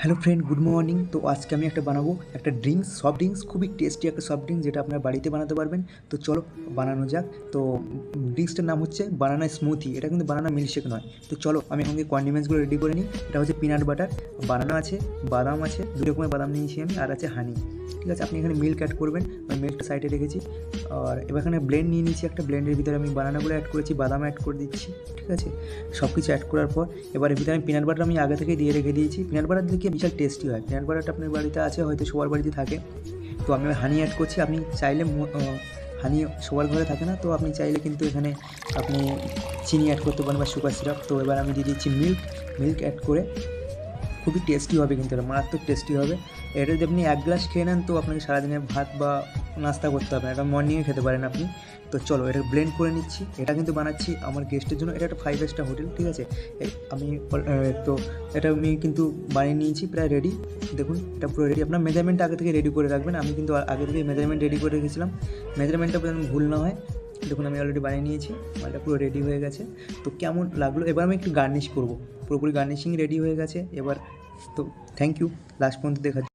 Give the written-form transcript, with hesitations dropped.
Hello friend, good morning. তো আজকে আমি বানাবো একটা ড্রিঙ্কস, সফট ড্রিঙ্কস, খুবই টেস্টি একটা সফট ড্রিঙ্কস যেটা আপনার বাড়িতে বানাতে পারবেন। তো চলো বানানো যাক। তো ড্রিঙ্কসটার নাম হচ্ছে বানানা স্মুথি। এটা কিন্তু বানানা মিল্কশেক নয়। তো চলো আমি এখন কন্ডিমেন্টসগুলো রেডি করে নিই। এটা হচ্ছে পিনাট বাটার, বানানা আছে, বাদাম আছে, দুই রকমের বাদাম নিয়েছি আমি, আর আছে হানি। ঠিক আছে, আপনি এখানে মিল্ক অ্যাড করবেন। আমি মিল্কটা সাইডে রেখেছি। আর এবার এখানে ব্লেন্ড নিয়ে নিয়েছি, একটা ব্লেন্ডের ভিতরে আমি বানানাগুলো অ্যাড করেছি, বাদাম অ্যাড করে দিচ্ছি। ঠিক আছে, সব কিছু অ্যাড করার পর এবার এর ভিতরে আমি পিনাট বাটার আমি আগে থেকে দিয়ে রেখে দিয়েছি। পিনাট বাটার দিকে বিশাল টেস্টি হয়। পিনাট বাটারটা আপনার বাড়িতে আছে, হয়তো সবার বাড়িতে থাকে। তো আমি হানি অ্যাড করছি। আপনি চাইলে হানি সবার ঘরে থাকে না, তো আপনি চাইলে কিন্তু এখানে আপনি চিনি অ্যাড করতে পারেন বা সুগার সিরাপ। তো এবার আমি দিয়ে দিচ্ছি মিল্ক। মিল্ক অ্যাড করে খুবই টেস্টি হবে, কিন্তু এটা মারাত্মক টেস্টি হবে। এটা যদি আপনি এক গ্লাস খেয়ে নেন তো আপনাকে সারাদিনে ভাত বা নাস্তা করতে হবে না, এটা মর্নিংয়ে খেতে পারেন আপনি। তো চলো এটা ব্লেন্ড করে নিচ্ছি। এটা কিন্তু বানাচ্ছি আমার গেস্টের জন্য। এটা একটা 5 স্টার হোটেল, ঠিক আছে। আমি তো এটা আমি কিন্তু বানিয়ে নিয়েছি, প্রায় রেডি। দেখুন এটা পুরো রেডি। আপনার মেজারমেন্ট আগে থেকে রেডি করে রাখবেন। আমি কিন্তু আগে থেকে মেজারমেন্ট রেডি করে রেখেছিলাম, মেজারমেন্টটা যেন ভুল না হয়। দেখুন আমি অলরেডি বানিয়ে নিয়েছি, মালটা পুরো রেডি হয়ে গেছে। তো কেমন লাগলো, এবার আমি একটু গার্নিশ করব। পুরোপুরি গার্নিশিং রেডি হয়ে গেছে এবার। তো থ্যাংক ইউ লাস্ট পর্যন্ত দেখার জন্য।